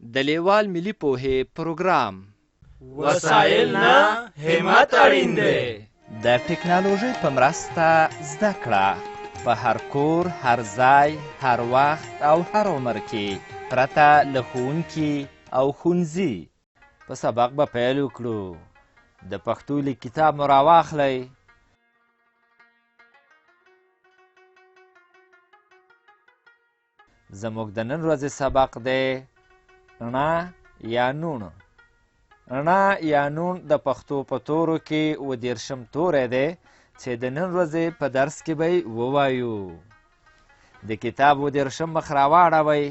د لیوال ملي پوهې پروګرام وسایل نه همت اړین دی. د ټکنالوژۍ په مرسته زده کړه په هر کور، هر ځای، هر وخت او هر عمر کې پرته له ښوونکي او ښوونځي. په سبق به پیل وکړو. د پښتو لیک کتاب مو راواخلئ. زموږ د نن ورځې سبق دی ڼ یا نون. ڼ یا نون د پښتو په تورو کې 20 توری دی چې د نن ورځې په درس کې به یې ووایو. د کتاب 20 مخ راواړوئ.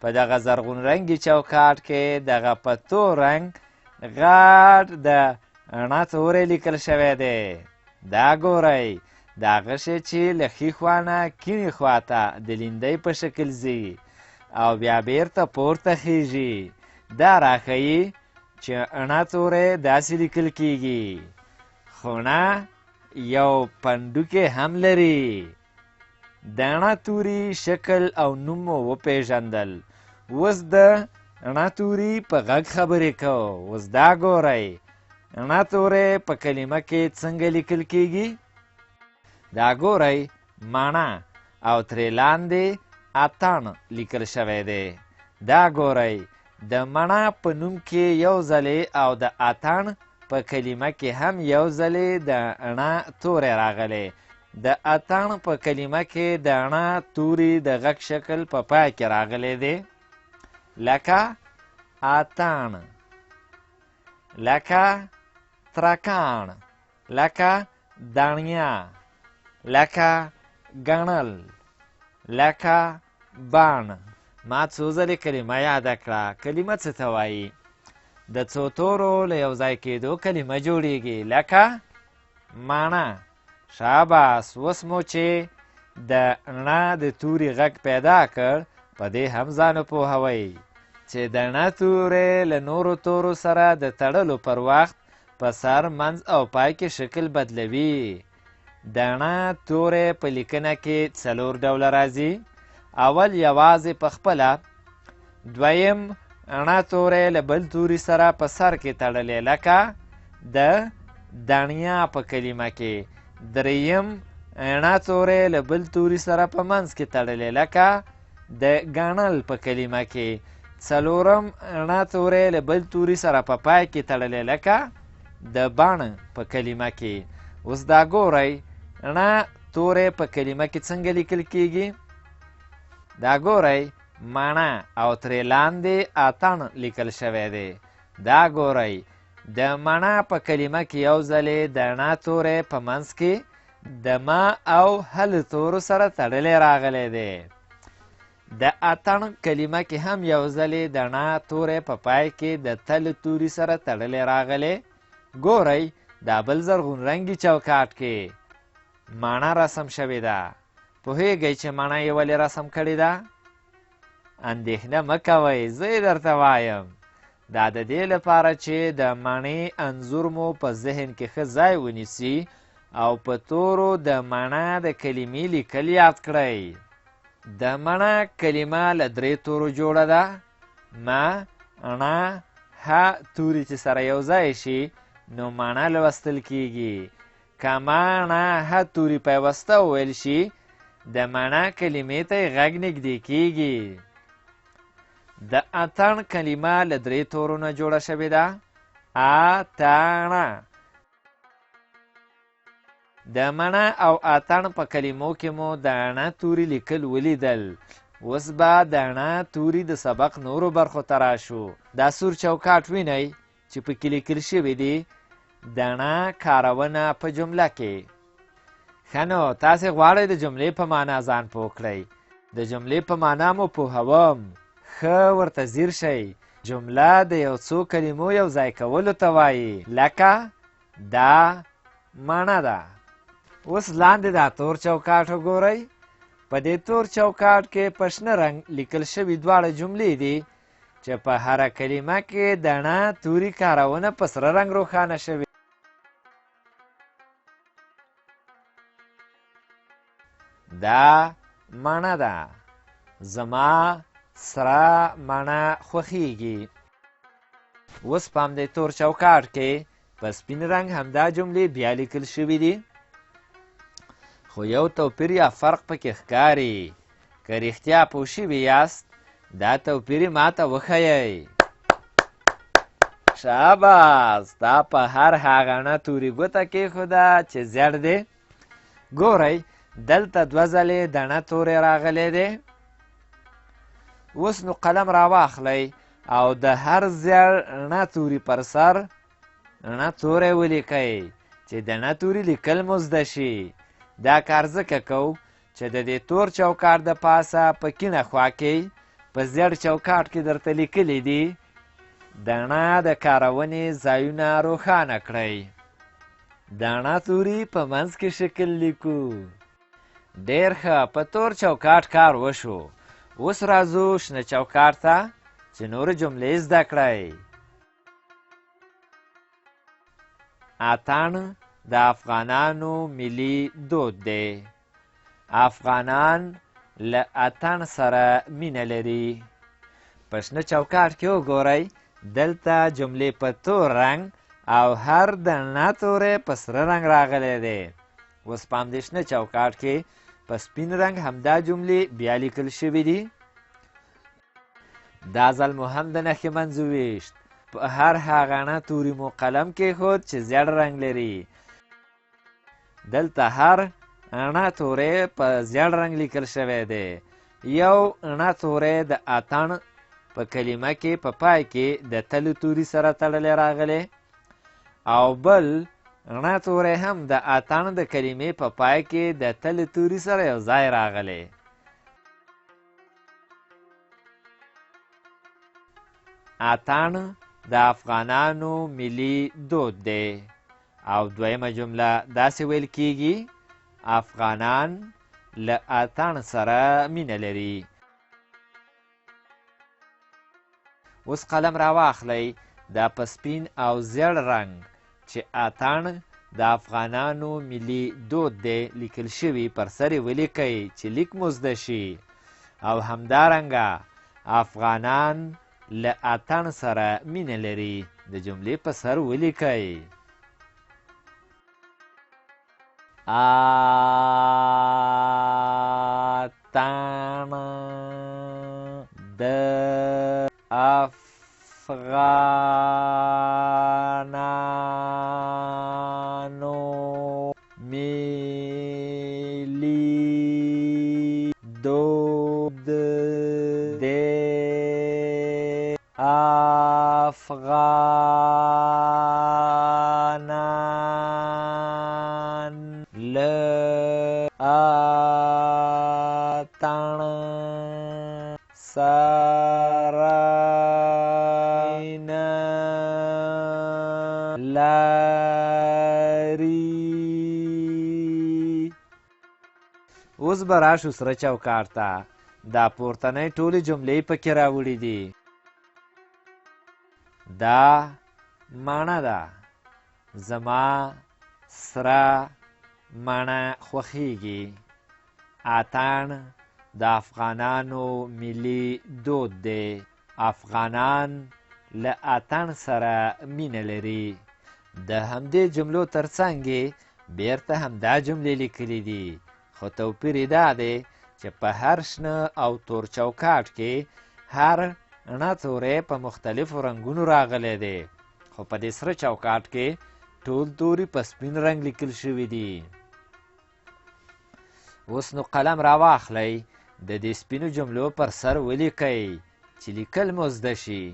په دغه زرغون رنګي چوکاټ کې دغه په تور رنګ غټ د ڼ توری لیکل شوی دی. دا ګورئ، د هغه شی چې له ښي خوا نه کیڼې خواته د لیندۍ په شکل ځي او بیا بیرته پورته خیږي. دا راښیي چې ڼ توری داسې لیکل کیږي. خو ڼ یو پنډوکی هم لري. د ڼ توري شکل او نوم مو وپېژندل. اوس د ڼ توري په غږ خبرې کوو. اوس دا ګورئ، ڼ توری په کلمه کې څنګه لیکل کیږي. دا ګورئ، ماڼه او ترې لاندې اتڼ لیکل شوی دی. دا ګورئ، د مڼه په نوم کې یو ځلې او د اتڼ په کلمه کې هم یو ځلې د ڼ توری راغلی. د اتڼ په کلمه کې د ڼ توري د غږ شکل په پای کې راغلی دی. لکه اتڼ، لکه ترکاڼ، لکه دڼیا، لکه ګڼل، لکه بڼ. ما څو ځلې کلمه یاده کړه. کلمه څه ته وایي؟ د څو تورو له یو ځای کېدو کلمه جوړیږي. لکه ماڼه. شاباس. اوس مو چې د ڼ د توري غږ پیدا کړ، په دې هم ځان وپوهوئ چې د ڼ توری له نورو تورو سره د تړلو پر وخت په سر، منځ او پای کې شکل بدلوي. د ڼ توری په لیکنه کې 4 ډوله راځي. اول یوازې په خپله، دویم ڼ توری له بل توري سره په سر کې تړلی لکه د دڼیا په کلمه کې. دریم ڼ توری له بل توري سره په منځ کې تړلی لکه د ګڼل په کلمه کې. څلورم ڼ توری له بل توري سره په پای کې تړلی لکه د بڼ په کلمه کې. اوس دا ګورئ، ڼ توری په کلمه کې څنګه لیکل کیږي. دا ګورئ، ماڼه او ترې لاندې اتڼ لیکل شوی دی. دا ګورئ، د ماڼه په کلمه کې یو ځلې د ڼ توری په منځ کې د ما او هل تورو سره تړلی راغلی دی. د اتڼ کلمه کې هم یو ځلې د ڼ توری په پای کې د تل توري سره تړلی راغلی. ګورئ، دا بل زرغون رنګي چوکاټ کې ماڼه رسم شوې ده. پوهیږئ چې ماڼه یې ولې رسم کړې ده؟ اندېښنه مه کوئ، زه یې درته وایم. دا د دې لپاره چې د ماڼې انځور مو په ذهن کې ښه ځای ونیسي او په تورو د ماڼه د کلمې لیکل یاد کړئ. د ماڼه کلمه له 3 تورو جوړه ده. م، ڼ، ح توري چې سره یو ځای شي نو ماڼه لوستل کیږي. که م، ڼ، ح توري پیوسته وویل شي د ماڼه کلمې ته یې غږ نږدې کیږي. د اتڼ کلمه له 3 تورو نه جوړه شوې ده. اتڼ. د مڼه او اتڼ په کلمو کې مو د ڼ توري لیکل ولیدل. اوس به د ڼ توري د سبق نورو برخو ته راشو. دا سور چوکاټ وینئ چې پکې لیکل شوي دي د ڼ کارونه په جمله کې. ښه نو، تاسې غواړئ د جملې په معنا ځان پوه کړئ. د جملې په معنا مو پوهوم. ښه ورته ځیر شئ. جمله د یو څو کلمو یو ځای کولو ته وایي. لکه دا مڼه ده. اوس لاندې دا تور چوکاټ وګورئ. په دې تور چوکاټ کې په شنه رنګ لیکل شوي دواړه جملې دي چې په هره کلمه کې د ڼ توري کارونه په سره رنګ روښانه شوي. دا مڼه ده. زما سره مڼه خوښیږي. اوس په همدې تور چوکاټ کې په سپین رنګ همدا جملې بیا لیکل شوي دي، خو یو توپیر یا فرق پکې ښکاري. که رښتیا پوه شوي یاست دا توپیر یې ماته وښیئ. شاباس، دا په هر هغه نه تورې ګوته کېښوده چې زیړ دی. ګورئ دلته دوه ځلې دڼه توری راغلی دی. اوس نو قلم راواخلئ او د هر زیړ رڼه توري پر سر رڼه توری ولیکئ چې دڼه توري لیکل مو زده شي. دا کار ځکه کوو چې د دې تور چوکاټ د پاسه په کیڼه خوا کې په زیړ چوکاټ کې درته لیکلي دي دڼه د کارونې ځایونه روښانه کړئ. دڼه توري په منځ کې شکل لیکو. ډېر ښه، په تور چوکاټ کار وشو. اوس راځو شنه چوکاټ ته چې نورې جملې زده کړئ. اتڼ د افغانانو ملي دود دی. افغانان له اتڼ سره مینه لري. په شنه چوکاټ کې وګورئ دلته جملې په تور رنګ او هر دڼه توری په سره رنګ راغلی دی. اوس په همدې شنه چوکاټ کې په سپین رنګ همدا جملې بیا لیکل شوي دي. دا ځل مو هم د نښې منځ وویشت. په هر هغه نه توري مو قلم کېښود چې زیړ رنګ لري. دلته هر رڼه توری په زیړ رنګ لیکل شوی دی. یو رڼه توری د اتڼ په کلمه کې په پای کې د تلو توري سره تړلی راغلی او بل رڼه توری هم د اتڼ د کلمې په پای کې د تلو توري سره یو ځای راغلی. اتڼ د افغانانو ملي دود دی. او دویمه جمله داسې ویل کیږي افغانان له اتڼ سره مینه لري. اوس قلم راواخلئ دا په سپین او زیړ رنګ چې اتڼ د افغانانو ملي دود دی لیکل شوي پر سر یې ولیکئ چې لیک مو زده شي. او همدارنګه افغانان له اتڼ سره مینه لري د جملې په سر ولیکئ. اتڼ د افغانانو ملي دود دی. افغانان له اتڼ سره مینه لري. اوس به راشو سره چوکاټ ته. دا پورتنۍ ټولې جملې پکې راوړي دي. دا مڼه ده. زما سره مڼه خوښیږي. اتڼ د افغانانو ملي دود دی. افغانان له اتڼ سره مینه لري. د همدې جملو ترڅنګ یې بیرته همدا جملې لیکلي دي، خو توپیر یې دا دی چې په هر شنه او تور چوکاټ کې هر رڼه توری په مختلفو رنګونو راغلی دی، خو په دې سره چوکاټ کې ټول توري په سپین رنګ لیکل شوي دي. اوس نو قلم راواخلئ د دې سپینو جملو پر سر ولیکئ چې لیکل مو زده شي.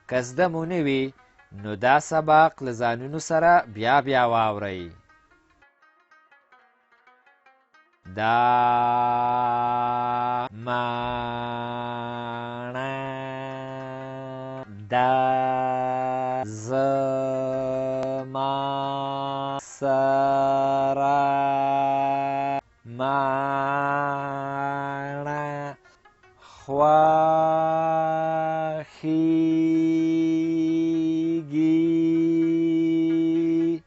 که زده مو نه وي نو دا سبق له ځانونو سره بیا بیا واورئ. دا مڼه ده. زما سره مڼه خوښیږي.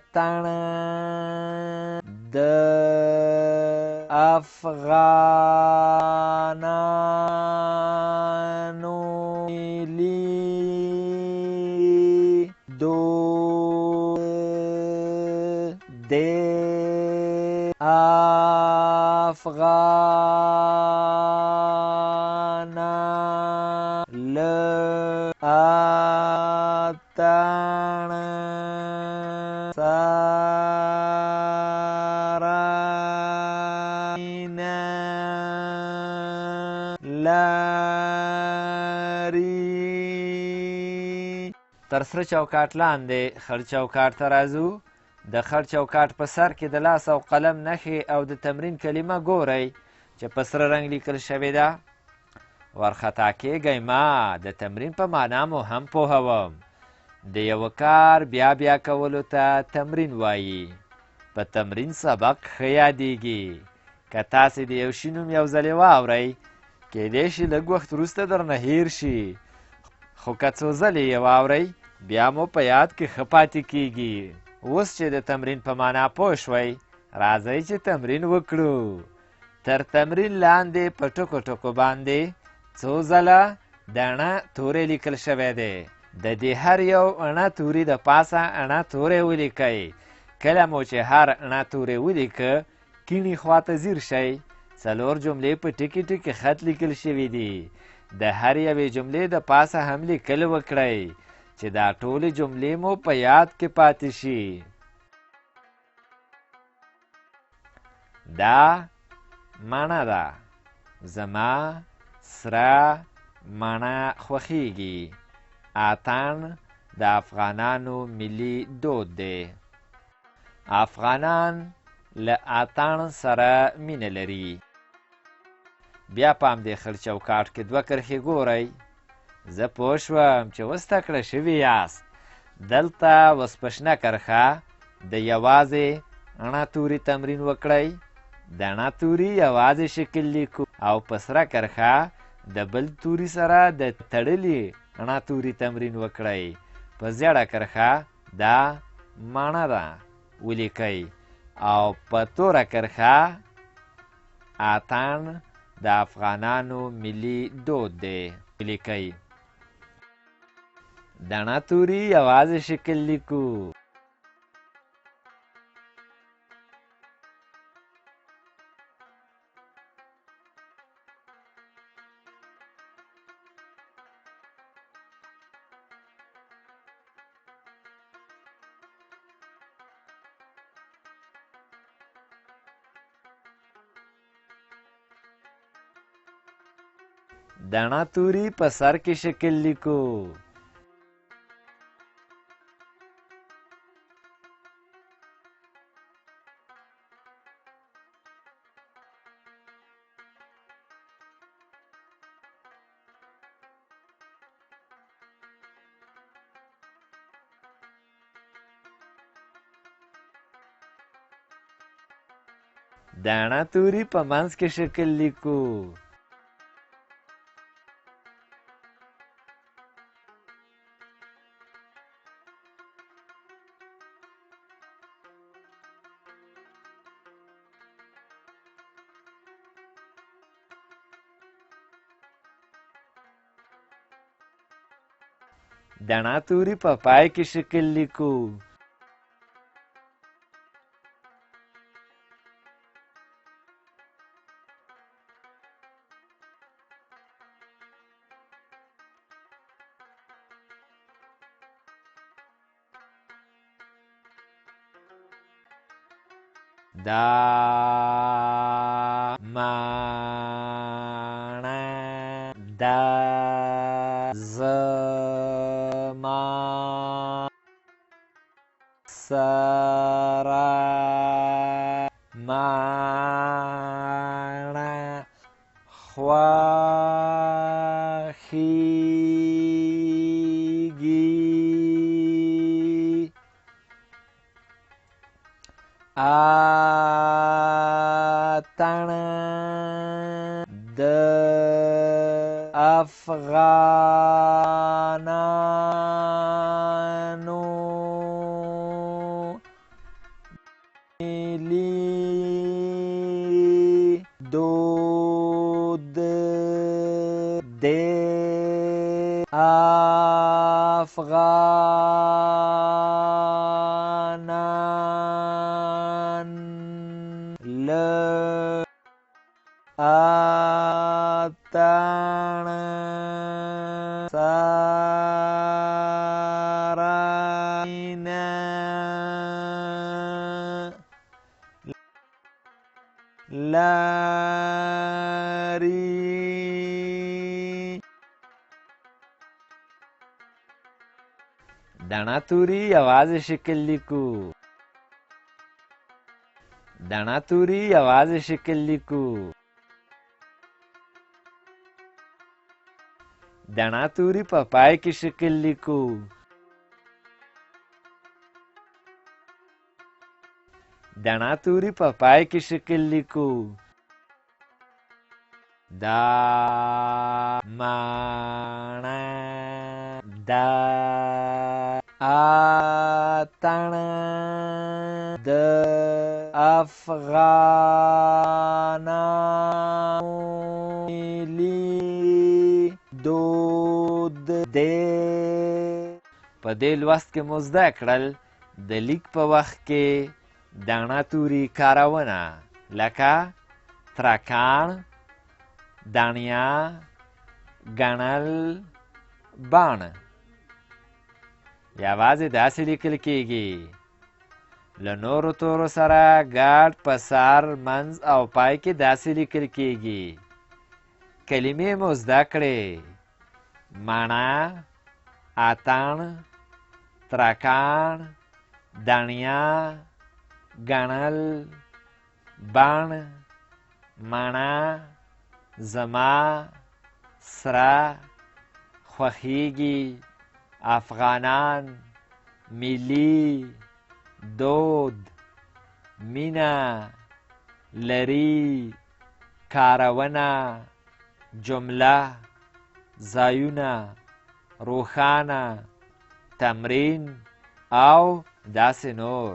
اتڼ د افغانانو ملی دود دی افغانان له اتڼ لري. تر سره چوکاټ لاندې خړ چوکاټ ته راځو. د خړ چوکاټ په سر کې د لاس او قلم نښې او د تمرین کلمه ګورئ چې په سره رنګ لیکل شوې ده. ورخطا کېږئ ما د تمرین په معنا مو هم پوهوم. د یوه کار بیا بیا کولو ته تمرین وایي. په تمرین سبق ښه یادیږي. که تاسې د یو شي نوم یو ځلې واورئ کیدای شي لږ وخت وروسته درنه هیر شي، خو که څو ځلې یې واورئ بیا مو په یاد کې ښه پاتې کیږي. اوس چې د تمرین په معنا پوه شوئ راځئ چې تمرین وکړو. تر تمرین لاندې په ټکو ټکو باندې څو ځله د اڼه توری لیکل شوی دی. د دې هر یو اڼه توري د پاسه اڼه توری ولیکئ. کله مو چې هر اڼه توری ولیکه کیڼې خواته ځیر شئ. څلور جملې په ټکي ټکي خط لیکل شوي دي. د هر یوې جملې د پاسه هم لیکل وکړئ چې دا ټولې جملې مو په یاد کې پاتې شي. دا مڼه ده. زما سره مڼه خوښیږي. اتڼ د افغانانو ملي دود دی. افغانان له اتڼ سره مینه لري. بیا پام دې خړ چوکاټ کې دوه کرښې ګورئ. زه پوه شوم چې اوس زده کړه شوي یاست. دلته اوس په شنه کرښه د یوازې اڼه توري تمرین وکړئ. د اڼه توري یوازې شکل لیکو او په سره کرښه د بل توري سره د تړلي اڼه توري تمرین وکړئ. په زیړه کرښه دا مڼه ده ولیکئ او په توره کرښه اتڼ د افغانانو ملي دود دی ولیکئ. د اڼه توري یوازې شکل لیکو. د اڼه توري په سر کې شکل لیکو. د اڼه توري په منځ کې شکل لیکو. د اڼه توري په پای کې شکل لیکو. دا مڼه ده زما سره مڼه خوښیږي. اتڼ د افغانانو ملي د افغانان ل اتان ساراینا لاری دانا توری یوازې شکل لیکو دانا توری یوازې شکل لیکو دانا توری په پای کې شکل لیکو دانا توری په پای کې شکل لیکو دا مانا دا اتن د افغانانو ملي دود دی په دې لوست کې مو زده کړل د لیک په وخت کې دانا توری کارونه لکه ترکاڼ دانیا ګڼل باڼه یوازې داسې لیکل کیږي له نورو تورو سره ګډ په سر منځ او پای کې داسې لیکل کیږي کلمې مو زده کړې مانا اتڼ ترکاڼ دانیا ګڼل بڼ مانا زما سره خوښیږي افغانان ملی دود مینه لري کارونه جمله ځایونه روښانه تمرین او داسې نور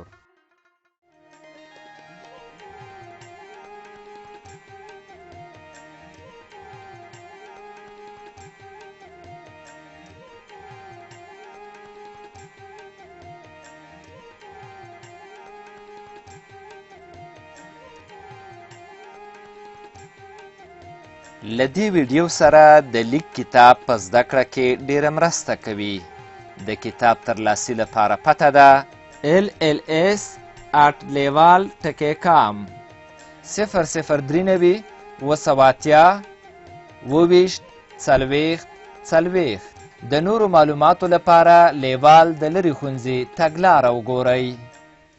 له دې ویډیو سره د لیک کتاب په زده کړه کې ډیره مرسته کوي د کتاب ترلاسي لپاره پته ده lls@leval.com 003 280 د نورو معلوماتو لپاره لیوال د لرې ښوونځي تګلاره وګورئ